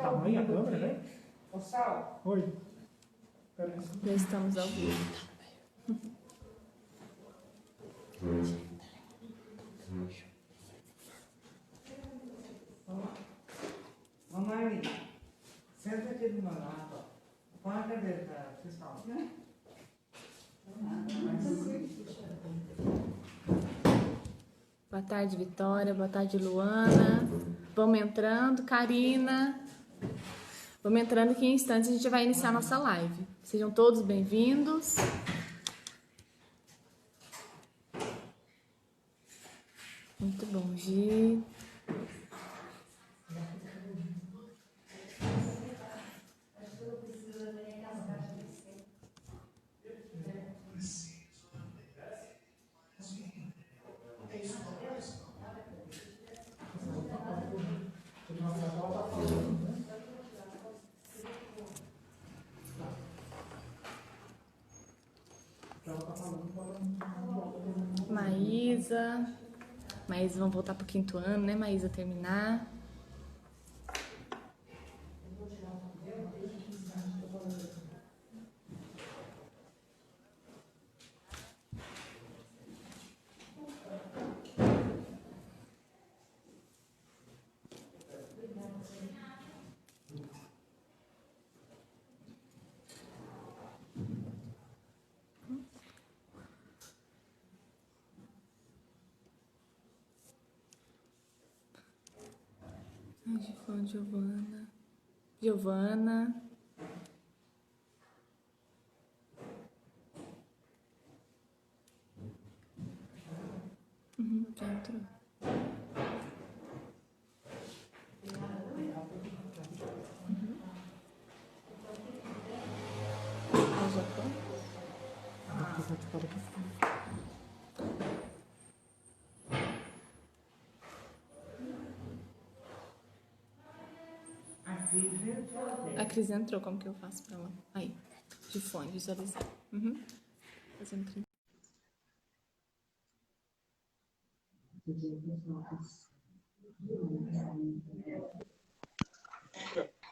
tamanho a câmera, né? Ô, Sal. Oi. Já estamos ao vivo. Mamãe, senta aqui do meu lado, ó. Põe a cadeira para vocês falam, né? Boa tarde, Vitória. Boa tarde, Luana. Vamos entrando. Karina. Vamos entrando que em instantes a gente vai iniciar nossa live. Sejam todos bem-vindos. Muito bom, Gi. Maísa. Maísa, vamos voltar para o 5º ano, né, Maísa, terminar. Giovana. Giovana. Já entrou. Já foi? A Cris entrou, como que eu faço pra ela? Aí, de fone, visualizar. Fazendo 30.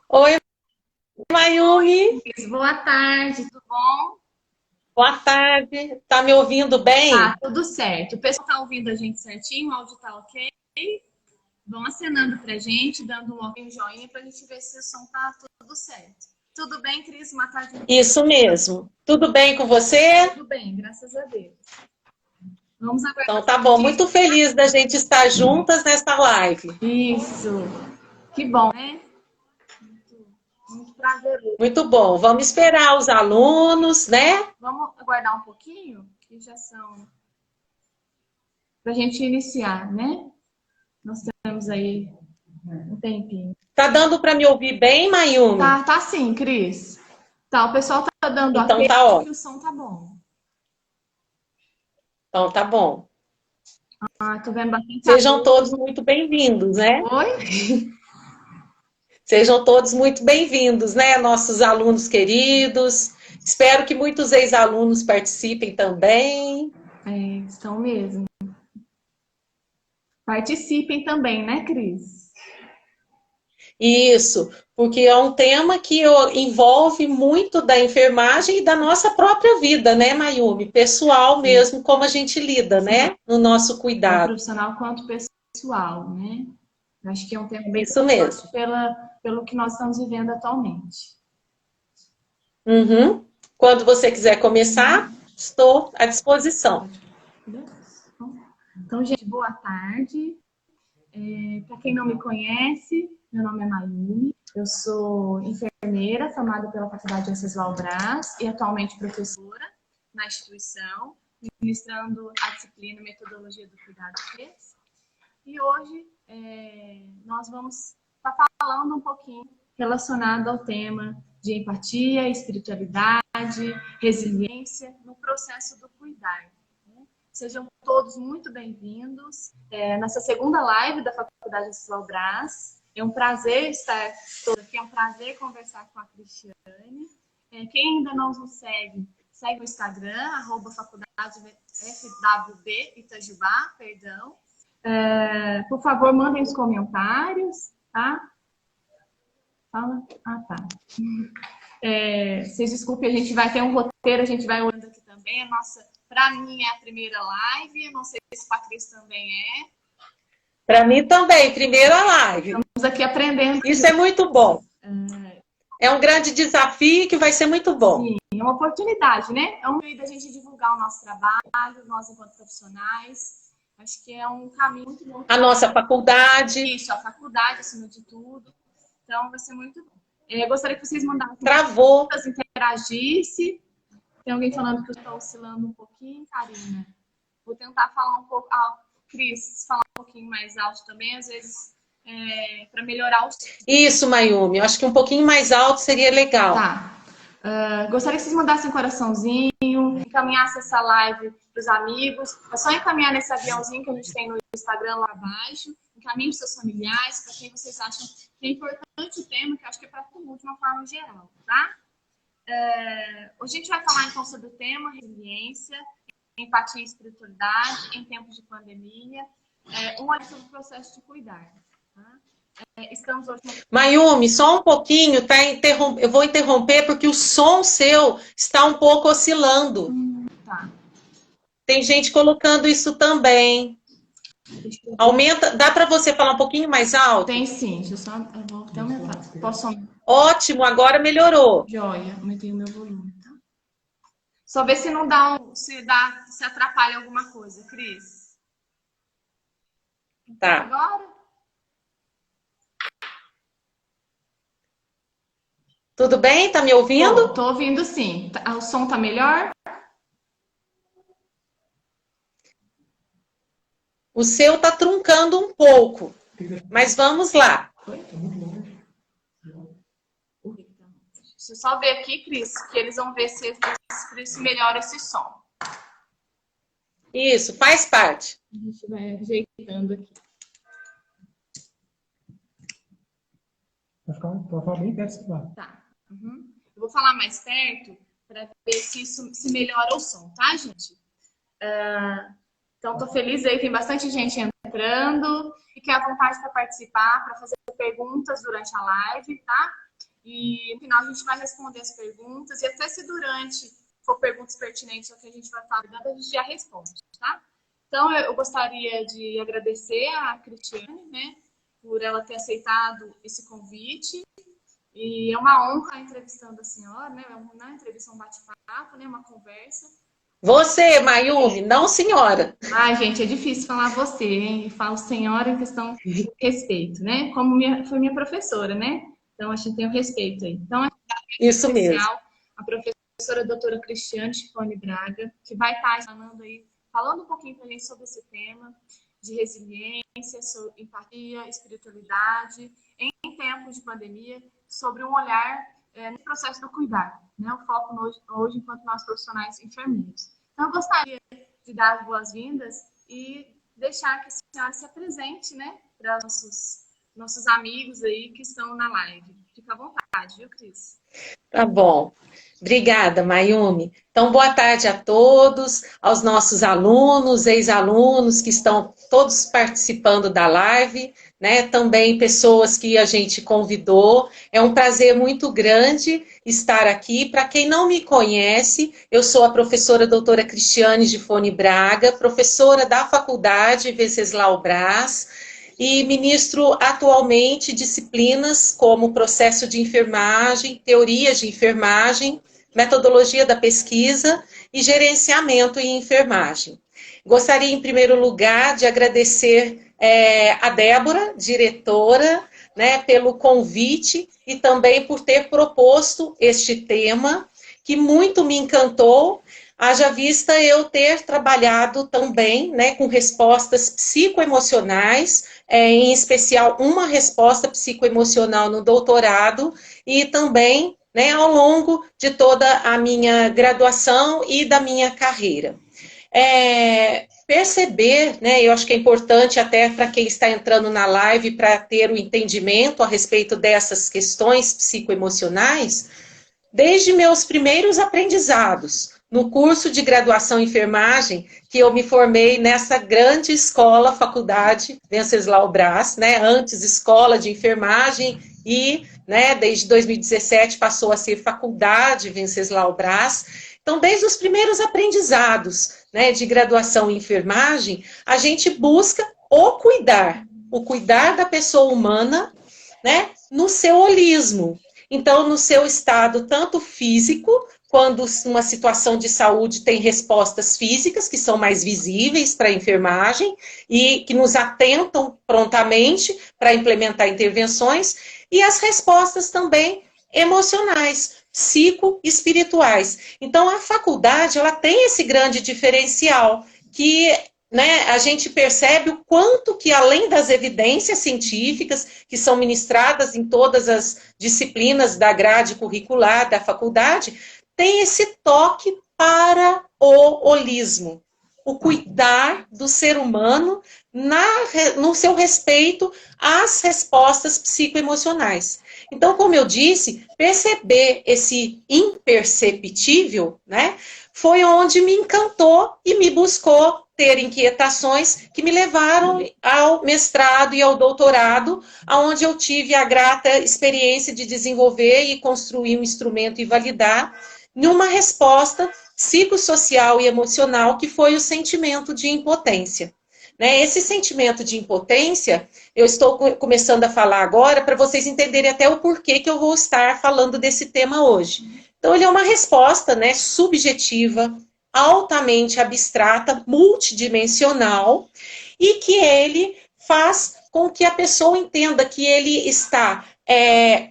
Oi, Mayumi. Boa tarde, tudo bom? Boa tarde. Tá me ouvindo bem? Tá, tudo certo. O pessoal tá ouvindo a gente certinho, o áudio tá ok? Vão acenando pra gente, dando um joinha pra gente ver se o som tá tudo certo. Tudo bem, Cris? Uma tarde. Isso mesmo. Tudo bem com você? Tudo bem, graças a Deus. Vamos aguardar. Então tá bom. Muito feliz da gente estar juntas nessa live. Isso. Que bom, né? Muito prazeroso. Muito bom. Vamos esperar os alunos, né? Vamos aguardar um pouquinho, que já são... Pra gente iniciar, né? Nós temos aí um tempinho. Tá dando para me ouvir bem, Mayumi? Tá sim, Cris. Tá, o pessoal tá dando Então ok, tá ótimo. que o som tá bom. Então tá bom. Tô vendo bastante. Sejam todos muito bem-vindos, né? Oi? Sejam todos muito bem-vindos, né? Nossos alunos queridos. Espero que muitos ex-alunos participem também. Estão mesmo. Participem também, né, Cris? Isso, porque é um tema que envolve muito da enfermagem e da nossa própria vida, né, Mayumi? Pessoal mesmo, como a gente lida, né? No nosso Tanto cuidado. profissional quanto pessoal, né? Acho que é um tema bem Isso mesmo. pelo que nós estamos vivendo atualmente. Quando você quiser começar, estou à disposição. Então, gente, boa tarde. Para quem não me conhece, meu nome é Mayumi, eu sou enfermeira formada pela Faculdade Ancesval Brás e atualmente professora na instituição, ministrando a disciplina Metodologia do Cuidado PES. E hoje nós vamos estar falando um pouquinho relacionado ao tema de empatia, espiritualidade, resiliência no processo do cuidar. Sejam todos muito bem-vindos nessa segunda live da Faculdade Ancesval Brás. É um prazer estar todos aqui, é um prazer conversar com a Cristiane. Quem ainda não nos segue, segue o Instagram, @faculdadefwb Itajubá, perdão. Por favor, mandem os comentários, tá? Fala? Ah, tá. Vocês desculpem, a gente vai ter um roteiro, a gente vai olhando aqui também. Para mim é a primeira live, não sei se para a Cris também é. Para mim também, primeira live. Estamos aqui aprendendo. Isso é muito bom. É um grande desafio que vai ser muito bom. Sim, é uma oportunidade, né? É um meio da gente divulgar o nosso trabalho, nós enquanto profissionais. Acho que é um caminho muito bom. A nossa faculdade. Isso, a faculdade, acima de tudo. Então, vai ser muito bom. Gostaria que vocês mandassem Travou. perguntas, interagissem. Tem alguém falando que eu estou oscilando um pouquinho, Karina. Vou tentar falar um pouco. Cris, falar um pouquinho mais alto também, às vezes, para melhorar o... Isso, Mayumi. Eu acho que um pouquinho mais alto seria legal. Tá. Gostaria que vocês mandassem um coraçãozinho, encaminhassem essa live para os amigos. É só encaminhar nesse aviãozinho que a gente tem no Instagram lá abaixo. Encaminhe para seus familiares, para quem vocês acham que é importante o tema, que eu acho que é para todo mundo de uma forma geral, tá? Hoje a gente vai falar então sobre o tema resiliência, empatia e espiritualidade em tempos de pandemia. Um olhar sobre o processo de cuidar. Tá? Estamos hoje... Mayumi, só um pouquinho, tá? Eu vou interromper porque o som seu está um pouco oscilando. Tá. Tem gente colocando isso também. Aumenta, dá para você falar um pouquinho mais alto? Tem sim, eu vou até aumentar. Posso aumentar? Ótimo, agora melhorou. Joia, aumentei o meu volume, tá? Só ver se não dá se atrapalha alguma coisa, Cris. Tá. Agora? Tudo bem? Tá me ouvindo? Tô ouvindo sim. O som tá melhor? O seu tá truncando um pouco, mas vamos lá. Deixa eu só ver aqui, Cris, que eles vão ver se melhora esse som. Isso, faz parte. A gente vai ajeitando aqui. Vai falar bem perto lá. Tá. Uhum. Eu vou falar mais perto para ver se melhora o som, tá, gente? Então, estou feliz aí, tem bastante gente entrando. Fiquem à vontade para participar, para fazer perguntas durante a live, tá? E no final a gente vai responder as perguntas. E até se durante for perguntas pertinentes ao que a gente vai estar dando, a gente já responde, tá? Então, eu gostaria de agradecer a Cristiane, né, por ela ter aceitado esse convite. E é uma honra estar entrevistando a senhora, né? Não é uma entrevista, um bate-papo, né? Uma conversa. Você, Mayumi, não senhora. Ai, gente, é difícil falar você, hein? Eu falo senhora em questão de respeito, né? Como foi minha professora, né? Então, a gente tem o respeito aí. Então, isso mesmo. A professora doutora Cristiane Schifone Braga, que vai estar falando um pouquinho para a gente sobre esse tema de resiliência, sobre empatia, espiritualidade, em tempos de pandemia, sobre um olhar no processo do cuidado, né? O foco hoje enquanto nós profissionais enfermeiros. Então, eu gostaria de dar as boas-vindas e deixar que a senhora se apresente, né, para nossos amigos aí que estão na live. Fica à vontade, viu, Cris? Tá bom. Obrigada, Mayumi. Então, boa tarde a todos, aos nossos alunos, ex-alunos que estão todos participando da live, né? Também pessoas que a gente convidou. É um prazer muito grande estar aqui. Para quem não me conhece, eu sou a professora doutora Cristiane Schifone Braga, professora da Faculdade Venceslau Braz, e ministro atualmente disciplinas como processo de enfermagem, teorias de enfermagem, metodologia da pesquisa e gerenciamento em enfermagem. Gostaria, em primeiro lugar, de agradecer a Débora, diretora, né, pelo convite e também por ter proposto este tema, que muito me encantou, haja vista eu ter trabalhado também, né, com respostas psicoemocionais, em especial uma resposta psicoemocional no doutorado e também, né, ao longo de toda a minha graduação e da minha carreira. Perceber, né, eu acho que é importante até para quem está entrando na live para ter o entendimento a respeito dessas questões psicoemocionais, desde meus primeiros aprendizados, no curso de graduação em enfermagem, que eu me formei nessa grande escola, faculdade Venceslau Braz, né, antes escola de enfermagem e, né, desde 2017 passou a ser Faculdade Venceslau Braz. Então, desde os primeiros aprendizados, né, de graduação em enfermagem, a gente busca o cuidar da pessoa humana, né, no seu holismo. Então, no seu estado tanto físico, quando uma situação de saúde tem respostas físicas, que são mais visíveis para a enfermagem e que nos atentam prontamente para implementar intervenções, e as respostas também emocionais, psicoespirituais. Então, a faculdade, ela tem esse grande diferencial, que, né, a gente percebe o quanto que, além das evidências científicas que são ministradas em todas as disciplinas da grade curricular da faculdade, tem esse toque para o holismo, o cuidar do ser humano no seu respeito às respostas psicoemocionais. Então, como eu disse, perceber esse imperceptível, né, foi onde me encantou e me buscou ter inquietações que me levaram ao mestrado e ao doutorado, onde eu tive a grata experiência de desenvolver e construir um instrumento e validar numa resposta psicossocial e emocional, que foi o sentimento de impotência. Né? Esse sentimento de impotência, eu estou começando a falar agora para vocês entenderem até o porquê que eu vou estar falando desse tema hoje. Então, ele é uma resposta, né, subjetiva, altamente abstrata, multidimensional, e que ele faz com que a pessoa entenda que ele está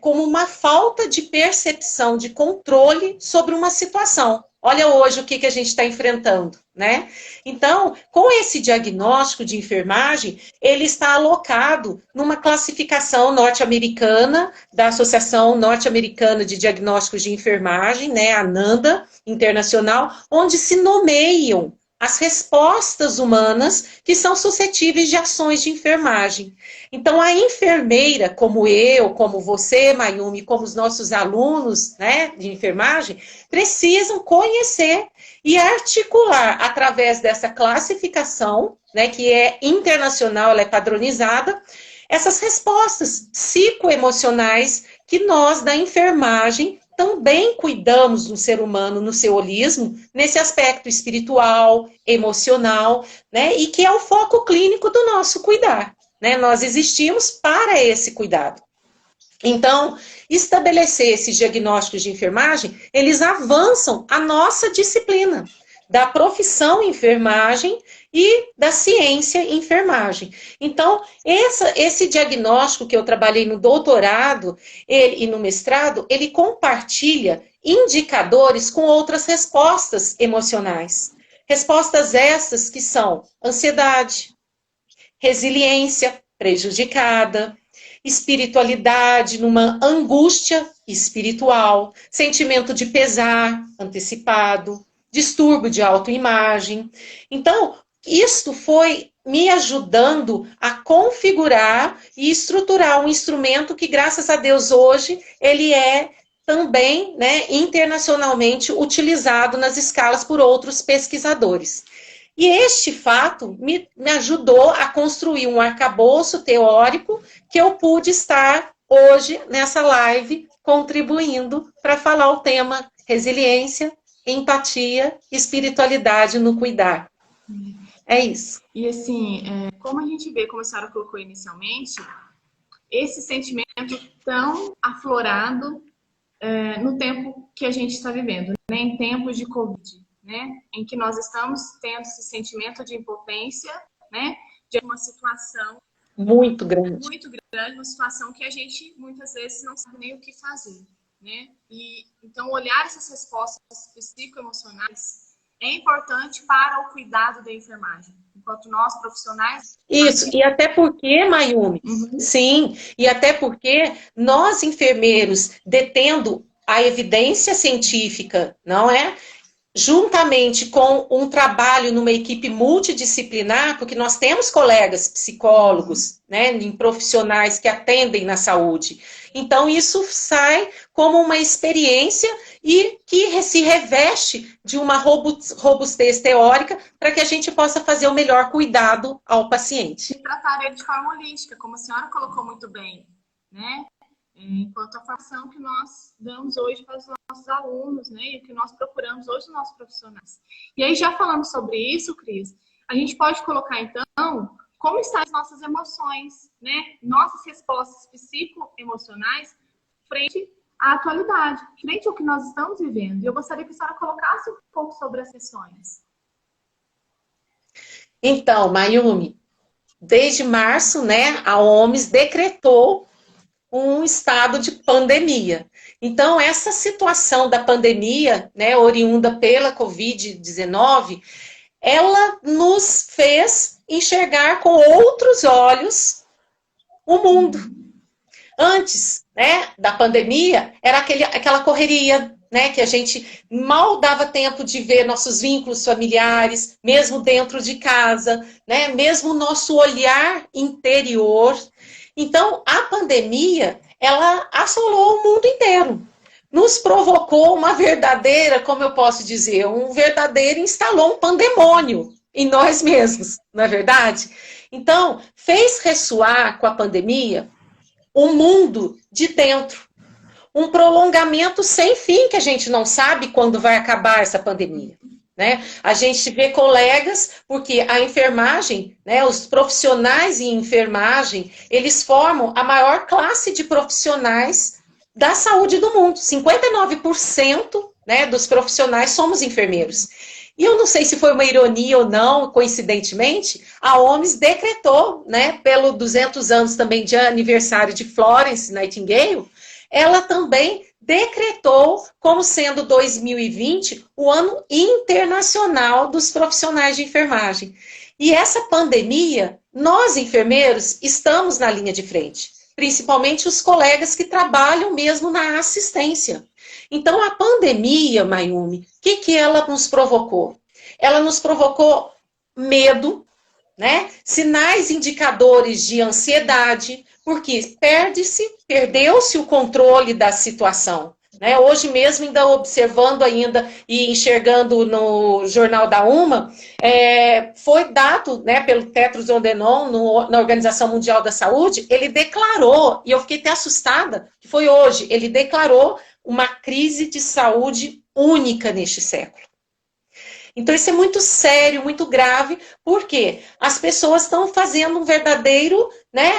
como uma falta de percepção, de controle sobre uma situação. Olha hoje o que a gente está enfrentando, né? Então, com esse diagnóstico de enfermagem, ele está alocado numa classificação norte-americana, da Associação Norte-Americana de Diagnósticos de Enfermagem, né, a NANDA, internacional, onde se nomeiam as respostas humanas que são suscetíveis de ações de enfermagem. Então, a enfermeira, como eu, como você, Mayumi, como os nossos alunos, né, de enfermagem, precisam conhecer e articular através dessa classificação, né, que é internacional, ela é padronizada, essas respostas psicoemocionais que nós, da enfermagem, também cuidamos do ser humano no seu holismo, nesse aspecto espiritual, emocional, né, e que é o foco clínico do nosso cuidar. Né? Nós existimos para esse cuidado. Então, estabelecer esses diagnósticos de enfermagem, eles avançam a nossa disciplina, da profissão enfermagem e da ciência enfermagem. Então, esse diagnóstico que eu trabalhei no doutorado e no mestrado, ele compartilha indicadores com outras respostas emocionais. Respostas essas que são ansiedade, resiliência prejudicada, espiritualidade numa angústia espiritual, sentimento de pesar antecipado, distúrbio de autoimagem. Então, isto foi me ajudando a configurar e estruturar um instrumento que, graças a Deus, hoje, ele é também, né, internacionalmente utilizado nas escalas por outros pesquisadores. E este fato me ajudou a construir um arcabouço teórico que eu pude estar hoje nessa live contribuindo para falar o tema resiliência, empatia, espiritualidade no cuidar. É isso. E assim, como a gente vê, como a senhora colocou inicialmente, esse sentimento tão aflorado no tempo que a gente está vivendo, né? Em tempos de Covid, né? Em que nós estamos tendo esse sentimento de impotência, né? De uma situação muito grande, uma situação que a gente muitas vezes não sabe nem o que fazer. Né? E, então, olhar essas respostas psicoemocionais é importante para o cuidado da enfermagem, enquanto nós, profissionais... Isso, e até porque, Mayumi, sim, e até porque nós, enfermeiros, detendo a evidência científica, não é? Juntamente com um trabalho numa equipe multidisciplinar, porque nós temos colegas psicólogos, né, em profissionais que atendem na saúde. Então, isso sai como uma experiência e que se reveste de uma robustez teórica para que a gente possa fazer o melhor cuidado ao paciente. E tratar ele de forma holística, como a senhora colocou muito bem, né? enquanto a formação que nós damos hoje para os nossos alunos, né, e o que nós procuramos hoje nos nossos profissionais. E aí, já falando sobre isso, Cris, a gente pode colocar, então, como estão as nossas emoções, né, nossas respostas psicoemocionais frente à atualidade, frente ao que nós estamos vivendo. E eu gostaria que a senhora colocasse um pouco sobre as sessões. Então, Mayumi, desde março, né, a OMS decretou um estado de pandemia. Então, essa situação da pandemia, né, oriunda pela Covid-19, ela nos fez enxergar com outros olhos o mundo. Antes, né, da pandemia, era aquela correria, né, que a gente mal dava tempo de ver nossos vínculos familiares, mesmo dentro de casa, né, mesmo o nosso olhar interior. Então, a pandemia, ela assolou o mundo inteiro. Nos provocou uma verdadeira, como eu posso dizer, instalou um pandemônio em nós mesmos, não é verdade? Então, fez ressoar com a pandemia o mundo de dentro. Um prolongamento sem fim, que a gente não sabe quando vai acabar essa pandemia. Né? A gente vê colegas, porque a enfermagem, né, os profissionais em enfermagem, eles formam a maior classe de profissionais da saúde do mundo. 59%, né, dos profissionais somos enfermeiros. E eu não sei se foi uma ironia ou não, coincidentemente, a OMS decretou, né, pelo 200 anos também de aniversário de Florence Nightingale, ela também decretou como sendo 2020 o ano internacional dos profissionais de enfermagem. E essa pandemia, nós enfermeiros estamos na linha de frente, principalmente os colegas que trabalham mesmo na assistência. Então, a pandemia, Mayumi, o que ela nos provocou? Ela nos provocou medo, né? Sinais indicadores de ansiedade, porque perdeu-se o controle da situação. Né? Hoje mesmo, ainda observando ainda e enxergando no jornal da UMA, foi dado, né, pelo Tedros Adhanom na Organização Mundial da Saúde, ele declarou, e eu fiquei até assustada, que foi hoje, ele declarou uma crise de saúde única neste século. Então, isso é muito sério, muito grave, porque as pessoas estão fazendo um verdadeiro, né,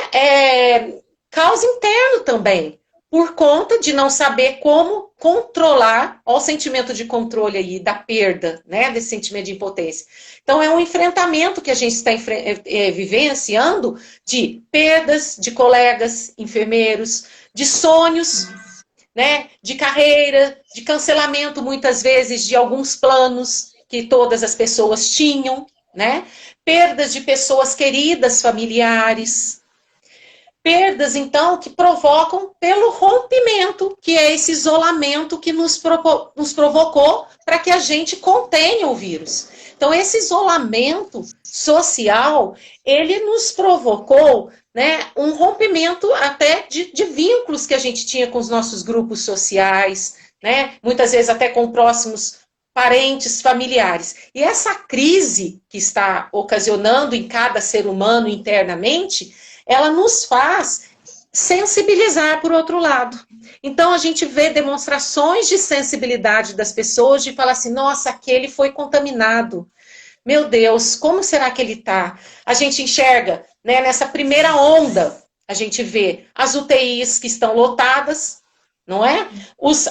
caos interno também, por conta de não saber como controlar, ó, o sentimento de controle aí, da perda, né, desse sentimento de impotência. Então, é um enfrentamento que a gente está vivenciando de perdas de colegas, enfermeiros, de sonhos, né, de carreira, de cancelamento, muitas vezes, de alguns planos que todas as pessoas tinham, né? Perdas de pessoas queridas, familiares. Perdas, então, que provocam pelo rompimento, que é esse isolamento que nos provocou para que a gente contenha o vírus. Então, esse isolamento social, ele nos provocou, né, um rompimento até de vínculos que a gente tinha com os nossos grupos sociais, né? Muitas vezes até com próximos parentes, familiares. E essa crise que está ocasionando em cada ser humano internamente, ela nos faz sensibilizar por outro lado. Então, a gente vê demonstrações de sensibilidade das pessoas, de falar assim, nossa, aquele foi contaminado. Meu Deus, como será que ele está? A gente enxerga, né, nessa primeira onda, a gente vê as UTIs que estão lotadas, não é?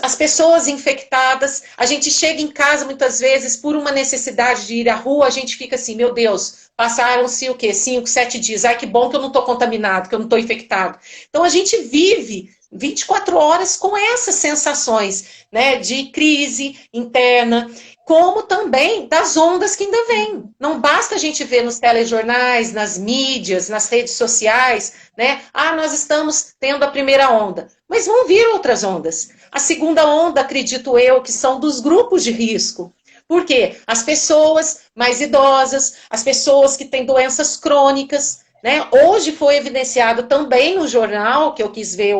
As pessoas infectadas, a gente chega em casa muitas vezes por uma necessidade de ir à rua, a gente fica assim, meu Deus, passaram-se o quê? 5, 7 dias, ai que bom que eu não estou contaminado, que eu não estou infectado. Então a gente vive 24 horas com essas sensações, né, de crise interna, como também das ondas que ainda vêm. Não basta a gente ver nos telejornais, nas mídias, nas redes sociais, né? Ah, nós estamos tendo a primeira onda. Mas vão vir outras ondas. A segunda onda, acredito eu, que são dos grupos de risco. Por quê? As pessoas mais idosas, as pessoas que têm doenças crônicas, né? Hoje foi evidenciado também no jornal, que eu quis ver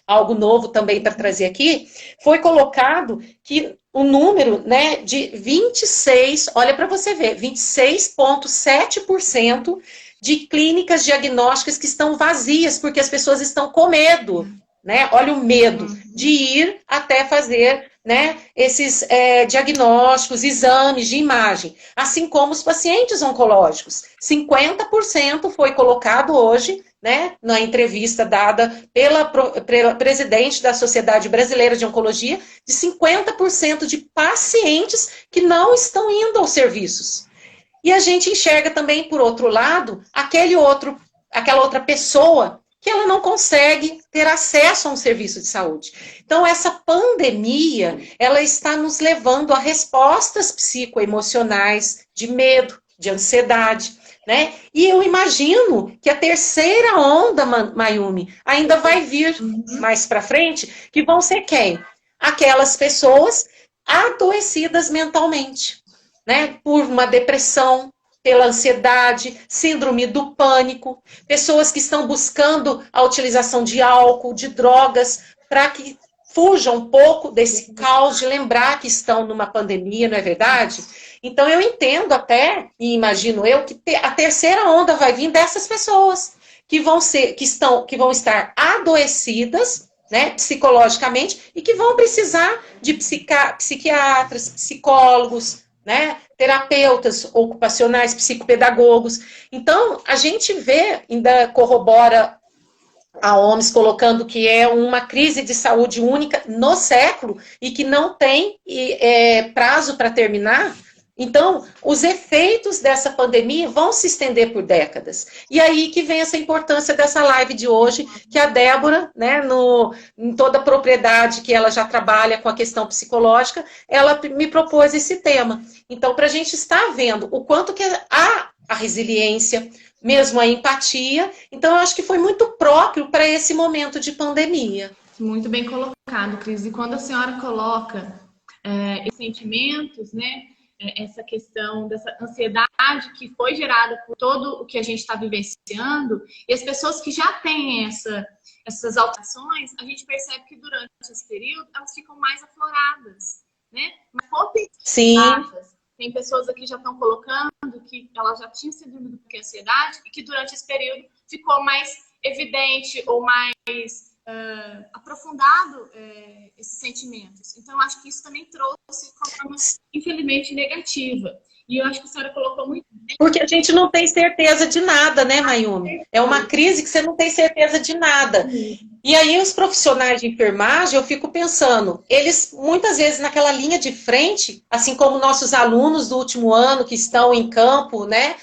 algo novo também para trazer aqui, foi colocado que o número, né, de 26, olha para você ver, 26,7% de clínicas diagnósticas que estão vazias, porque as pessoas estão com medo né? Olha o medo de ir até fazer, né, esses diagnósticos, exames de imagem, assim como os pacientes oncológicos. 50% foi colocado hoje, né, na entrevista dada pela presidente da Sociedade Brasileira de Oncologia, de 50% de pacientes que não estão indo aos serviços. E a gente enxerga também, por outro lado, aquela outra pessoa que ela não consegue ter acesso a um serviço de saúde. Então, essa pandemia, ela está nos levando a respostas psicoemocionais, de medo, de ansiedade, né? E eu imagino que a terceira onda, Mayumi, ainda vai vir mais para frente, que vão ser quem? Aquelas pessoas adoecidas mentalmente, né? Por uma depressão, pela ansiedade, síndrome do pânico, pessoas que estão buscando a utilização de álcool, de drogas, para que fujam um pouco desse caos de lembrar que estão numa pandemia, não é verdade? Então eu entendo até, e imagino eu, que a terceira onda vai vir dessas pessoas que vão estar adoecidas, né, psicologicamente, e que vão precisar de psiquiatras, psicólogos, né, terapeutas ocupacionais, psicopedagogos. Então, a gente vê, ainda corrobora a OMS colocando que é uma crise de saúde única no século e que não tem prazo para terminar. Então, os efeitos dessa pandemia vão se estender por décadas. E aí que vem essa importância dessa live de hoje, que a Débora, né, em toda a propriedade que ela já trabalha com a questão psicológica, ela me propôs esse tema. Então, para a gente estar vendo o quanto que há a resiliência, mesmo a empatia. Então, eu acho que foi muito próprio para esse momento de pandemia. Muito bem colocado, Cris. E quando a senhora coloca esses sentimentos, né? Essa questão dessa ansiedade que foi gerada por todo o que a gente está vivenciando, e as pessoas que já têm essas alterações, a gente percebe que durante esse período elas ficam mais afloradas, né? Mais potencializadas. Tem pessoas aqui que já estão colocando que elas já tinham sido por ansiedade e que durante esse período ficou mais evidente ou mais aprofundado esses sentimentos. Então, eu acho que isso também trouxe uma forma, infelizmente, negativa. E eu acho que a senhora colocou muito bem. Porque a gente não tem certeza de nada, né, Mayumi? É uma crise que você não tem certeza de nada. E aí, os profissionais de enfermagem, eu fico pensando, eles, muitas vezes, naquela linha de frente, assim como nossos alunos do último ano que estão em campo, né?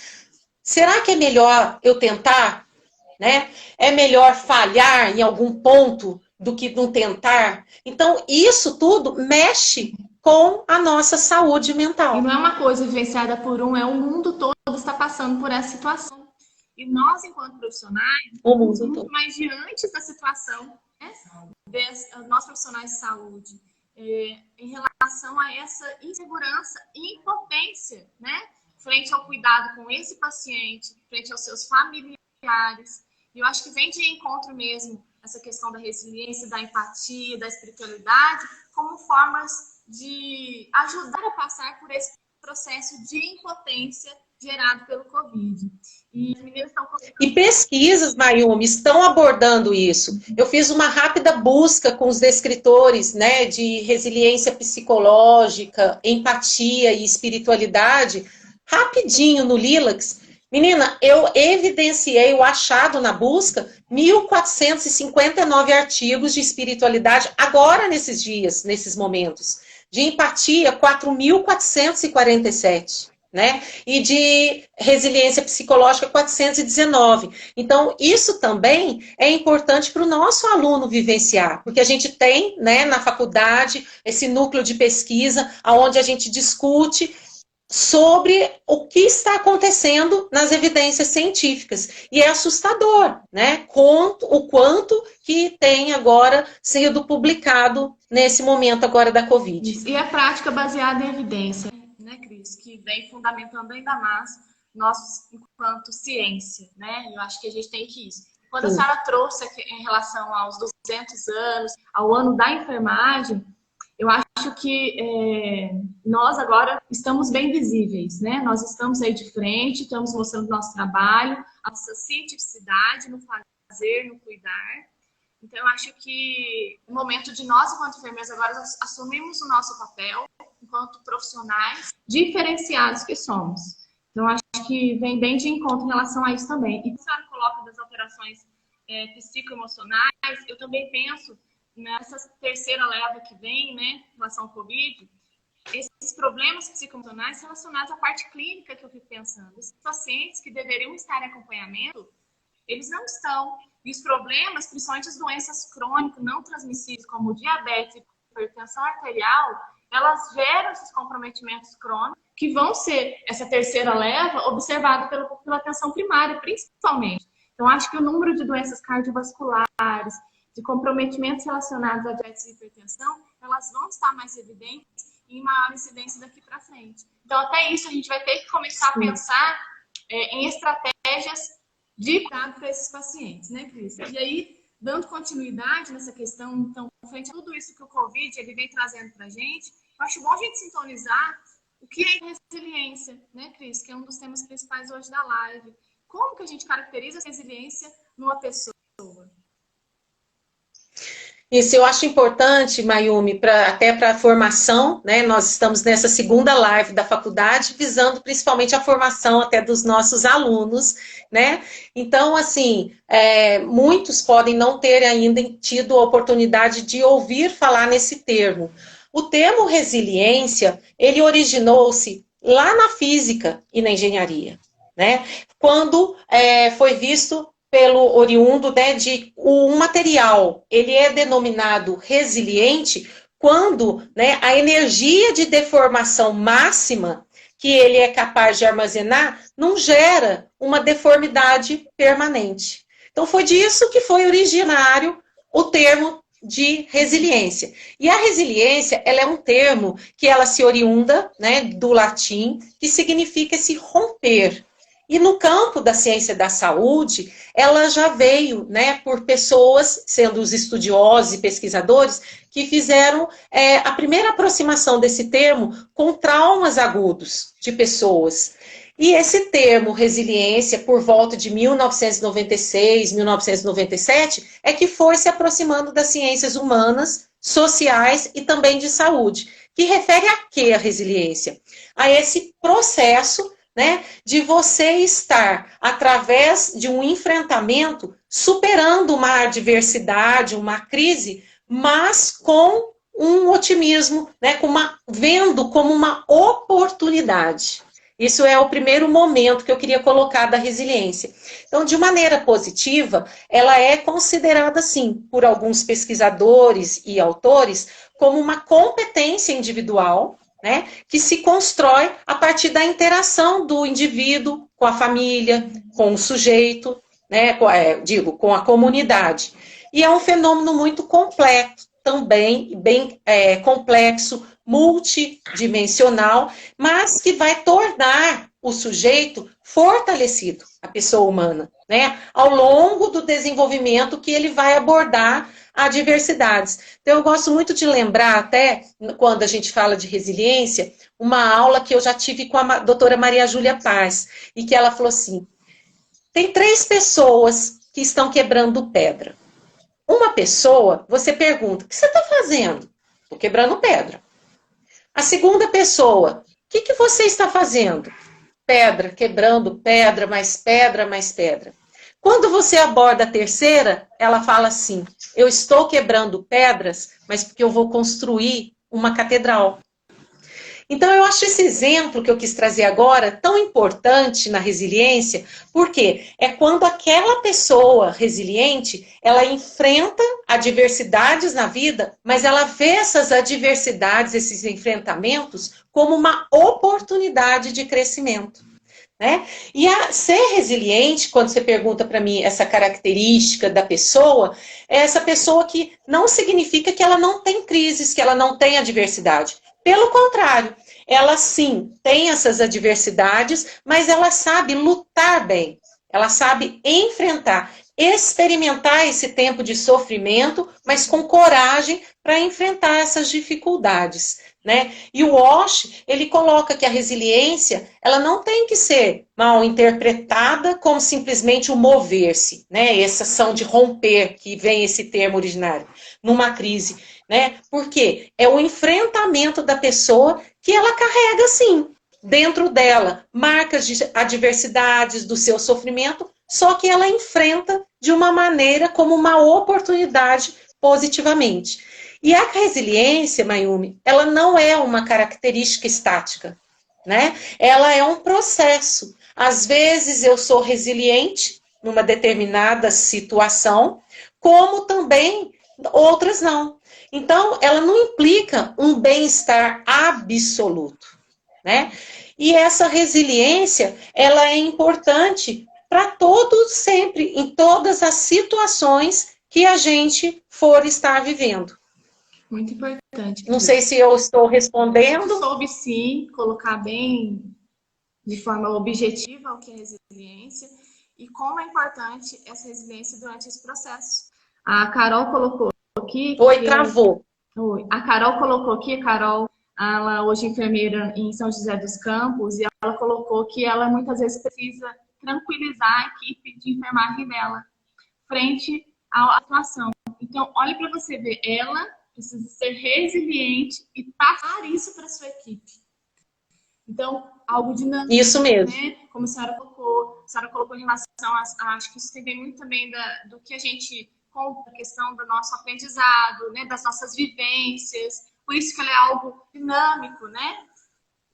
Será que é melhor eu tentar? Né? É melhor falhar em algum ponto do que não tentar. Então, isso tudo mexe com a nossa saúde mental. E não é uma coisa vivenciada por o mundo todo está passando por essa situação. E nós, enquanto profissionais, estamos muito mais diante da situação, né? Nós profissionais de saúde, em relação a essa insegurança e impotência, né? Frente ao cuidado com esse paciente, frente aos seus familiares. E eu acho que vem de encontro mesmo essa questão da resiliência, da empatia, da espiritualidade, como formas de ajudar a passar por esse processo de impotência gerado pelo Covid. E pesquisas, Mayumi, estão abordando isso. Eu fiz uma rápida busca com os descritores, né, de resiliência psicológica, empatia e espiritualidade, rapidinho no Lilacs. Menina, eu evidenciei o achado na busca, 1.459 artigos de espiritualidade, agora nesses dias, nesses momentos. De empatia, 4.447, né? E de resiliência psicológica, 419. Então, isso também é importante para o nosso aluno vivenciar, porque a gente tem, né, na faculdade, esse núcleo de pesquisa, onde a gente discute sobre o que está acontecendo nas evidências científicas. E é assustador, né? O quanto que tem agora sido publicado nesse momento agora da Covid. E a prática baseada em evidência, né, Cris? Que vem fundamentando ainda mais nós enquanto ciência, né? Eu acho que a gente tem que isso. Quando a senhora trouxe aqui, em relação aos 200 anos, ao ano da enfermagem, eu acho que nós agora estamos bem visíveis, né? Nós estamos aí de frente, estamos mostrando nosso trabalho, a nossa cientificidade no fazer, no cuidar. Então, eu acho que o momento de nós, enquanto enfermeiras, agora assumimos o nosso papel enquanto profissionais diferenciados que somos. Então, acho que vem bem de encontro em relação a isso também. E quando a senhora coloca das alterações psicoemocionais, eu também penso nessa terceira leva que vem, né, em relação ao Covid, esses problemas psicoemocionais relacionados à parte clínica que eu fico pensando. Os pacientes que deveriam estar em acompanhamento, eles não estão. E os problemas, principalmente as doenças crônicas não transmissíveis, como diabetes e hipertensão arterial, elas geram esses comprometimentos crônicos que vão ser, essa terceira leva, observada pela atenção primária, principalmente. Então, acho que o número de doenças cardiovasculares, de comprometimentos relacionados a diabetes e hipertensão, elas vão estar mais evidentes e em maior incidência daqui para frente. Então, até isso, a gente vai ter que começar a pensar em estratégias de cuidado para esses pacientes, né, Cris? E aí, dando continuidade nessa questão, então, frente a tudo isso que o Covid ele vem trazendo para a gente, eu acho bom a gente sintonizar o que é resiliência, né, Cris? Que é um dos temas principais hoje da live. Como que a gente caracteriza a resiliência numa pessoa? Isso eu acho importante, Mayumi, até para a formação, né? Nós estamos nessa segunda live da faculdade, visando principalmente a formação até dos nossos alunos, né? Então, assim, muitos podem não ter ainda tido a oportunidade de ouvir falar nesse termo. O termo resiliência, ele originou-se lá na física e na engenharia, né? Quando foi visto pelo oriundo, né, de um material, ele é denominado resiliente quando, né, a energia de deformação máxima que ele é capaz de armazenar não gera uma deformidade permanente. Então foi disso que foi originário o termo de resiliência. E a resiliência, ela é um termo que ela se oriunda, né, do latim, que significa esse romper. E no campo da ciência da saúde, ela já veio, né, por pessoas, sendo os estudiosos e pesquisadores, que fizeram a primeira aproximação desse termo com traumas agudos de pessoas. E esse termo, resiliência, por volta de 1996, 1997, é que foi se aproximando das ciências humanas, sociais e também de saúde. Que refere a quê a resiliência? A esse processo, né, de você estar, através de um enfrentamento, superando uma adversidade, uma crise, mas com um otimismo, né, vendo como uma oportunidade. Isso é o primeiro momento que eu queria colocar da resiliência. Então, de maneira positiva, ela é considerada, sim, por alguns pesquisadores e autores, como uma competência individual, né, que se constrói a partir da interação do indivíduo com a família, com o sujeito, né, com a comunidade. E é um fenômeno muito complexo também, bem complexo, multidimensional, mas que vai tornar o sujeito fortalecido, a pessoa humana, né, ao longo do desenvolvimento que ele vai abordar adversidades. Então, eu gosto muito de lembrar, até quando a gente fala de resiliência, uma aula que eu já tive com a doutora Maria Júlia Paz, e que ela falou assim, tem 3 pessoas que estão quebrando pedra. Uma pessoa, você pergunta, o que você está fazendo? Estou quebrando pedra. A segunda pessoa, o que você está fazendo? Pedra, quebrando pedra, mais pedra, mais pedra. Quando você aborda a terceira, ela fala assim, eu estou quebrando pedras, mas porque eu vou construir uma catedral. Então, eu acho esse exemplo que eu quis trazer agora tão importante na resiliência, porque é quando aquela pessoa resiliente, ela enfrenta adversidades na vida, mas ela vê essas adversidades, esses enfrentamentos, como uma oportunidade de crescimento. Né? E ser resiliente, quando você pergunta para mim essa característica da pessoa, é essa pessoa que não significa que ela não tem crises, que ela não tem adversidade. Pelo contrário, ela sim tem essas adversidades, mas ela sabe lutar bem, ela sabe enfrentar. experimentar esse tempo de sofrimento, mas com coragem para enfrentar essas dificuldades, né? E o Walsh, ele coloca que a resiliência, ela não tem que ser mal interpretada como simplesmente o mover-se, né? Essa ação de romper, que vem esse termo originário, numa crise, né? Porque é o enfrentamento da pessoa que ela carrega, sim, dentro dela, marcas de adversidades do seu sofrimento, só que ela enfrenta de uma maneira como uma oportunidade positivamente. E a resiliência, Mayumi, ela não é uma característica estática, né? Ela é um processo. Às vezes eu sou resiliente numa determinada situação, como também outras não. Então, ela não implica um bem-estar absoluto, né? E essa resiliência, ela é importante para todos sempre, em todas as situações que a gente for estar vivendo. Muito importante. Não sei se eu estou respondendo. Soube sim colocar bem de forma objetiva o que é resiliência e como é importante essa resiliência durante esse processo. A Carol colocou aqui... Oi, travou. Oi. A Carol colocou aqui, ela hoje é enfermeira em São José dos Campos, e ela colocou que ela muitas vezes precisa tranquilizar a equipe de enfermagem dela frente à situação. Então, olhe para você ver, ela precisa ser resiliente e passar isso para a sua equipe. Então, algo dinâmico. Isso mesmo. Né? Como a senhora colocou em relação acho que isso tem muito também do que a gente, com a questão do nosso aprendizado, né? Das nossas vivências. Por isso que ela é algo dinâmico, né?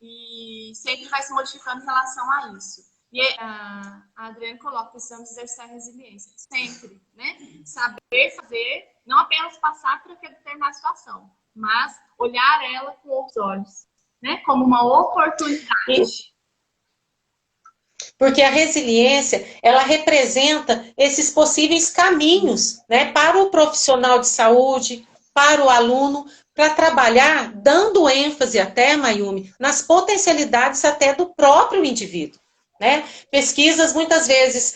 E sempre vai se modificando em relação a isso. E a Adriana coloca, precisamos exercitar resiliência. Sempre, né? Saber fazer, não apenas passar por aquela determinada situação, mas olhar ela com outros olhos, né? Como uma oportunidade. Porque a resiliência, ela representa esses possíveis caminhos, né? Para o profissional de saúde, para o aluno, para trabalhar dando ênfase até, Mayumi, nas potencialidades até do próprio indivíduo. Né? Pesquisas, muitas vezes,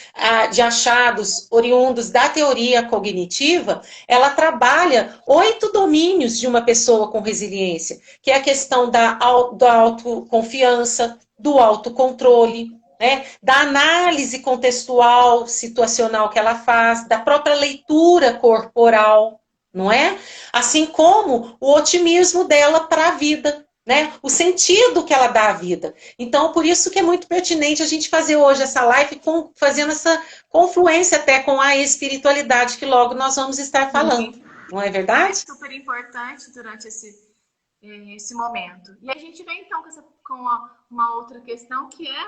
de achados oriundos da teoria cognitiva, ela trabalha 8 domínios de uma pessoa com resiliência, que é a questão da autoconfiança, do autocontrole, né? Da análise contextual, situacional que ela faz, da própria leitura corporal, não é? Assim como o otimismo dela para a vida, né? O sentido que ela dá à vida. Então, por isso que é muito pertinente a gente fazer hoje essa live fazendo essa confluência até com a espiritualidade que logo nós vamos estar falando. Não é verdade? É super importante durante esse momento. E a gente vem então com uma outra questão que é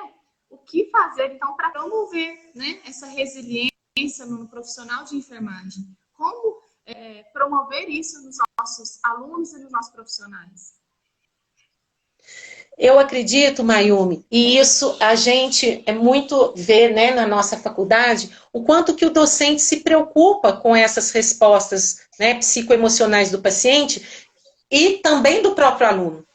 o que fazer então para promover, né, essa resiliência no profissional de enfermagem. Como promover isso nos nossos alunos e nos nossos profissionais? Eu acredito, Mayumi, e isso a gente muito vê, né, na nossa faculdade, o quanto que o docente se preocupa com essas respostas, né, psicoemocionais do paciente e também do próprio aluno,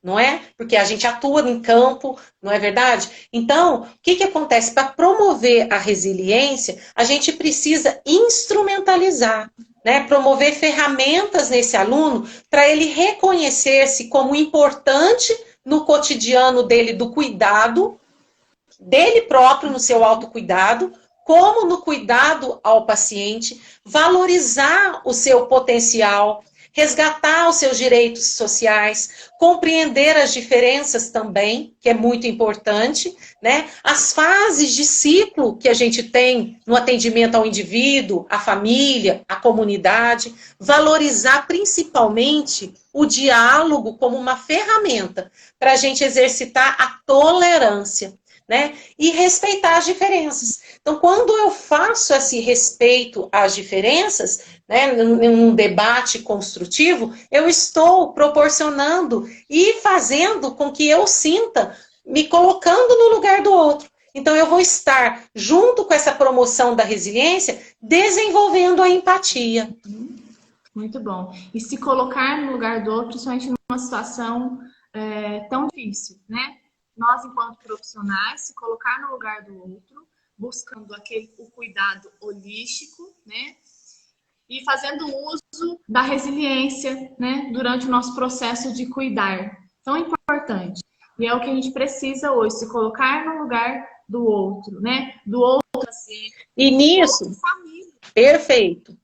não é? Porque a gente atua em campo, não é verdade? Então, o que acontece? Para promover a resiliência, a gente precisa instrumentalizar, né, promover ferramentas nesse aluno para ele reconhecer-se como importante no cotidiano dele do cuidado, dele próprio no seu autocuidado, como no cuidado ao paciente, valorizar o seu potencial, resgatar os seus direitos sociais, compreender as diferenças também, que é muito importante, né? As fases de ciclo que a gente tem no atendimento ao indivíduo, à família, à comunidade, valorizar principalmente o diálogo como uma ferramenta para a gente exercitar a tolerância, né? E respeitar as diferenças. Então, quando eu faço esse respeito às diferenças, né, num debate construtivo, eu estou proporcionando e fazendo com que eu sinta me colocando no lugar do outro. Então, eu vou estar, junto com essa promoção da resiliência, desenvolvendo a empatia. Muito bom. E se colocar no lugar do outro, principalmente numa situação tão difícil, né? Nós, enquanto profissionais, se colocar no lugar do outro, buscando o cuidado holístico, né? E fazendo uso da resiliência, né? Durante o nosso processo de cuidar. Tão importante. E é o que a gente precisa hoje, se colocar no lugar do outro, né? Do outro paciente. E nisso, perfeito.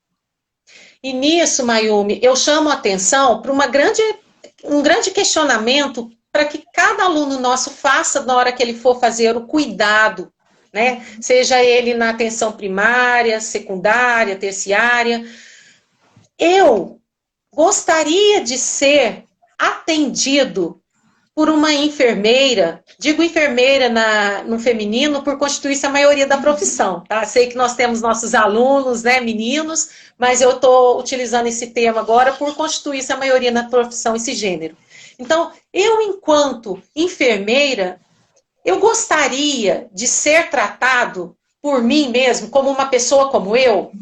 E nisso, Mayumi, eu chamo a atenção para um grande questionamento para que cada aluno nosso faça na hora que ele for fazer o cuidado, né? Seja ele na atenção primária, secundária, terciária. Eu gostaria de ser atendido por uma enfermeira, digo enfermeira no feminino por constituir a maioria da profissão, tá? Sei que nós temos nossos alunos, né, meninos, mas eu estou utilizando esse termo agora por constituir a maioria na profissão, esse gênero. Então, eu, enquanto enfermeira, eu gostaria de ser tratado por mim mesmo, como uma pessoa como eu?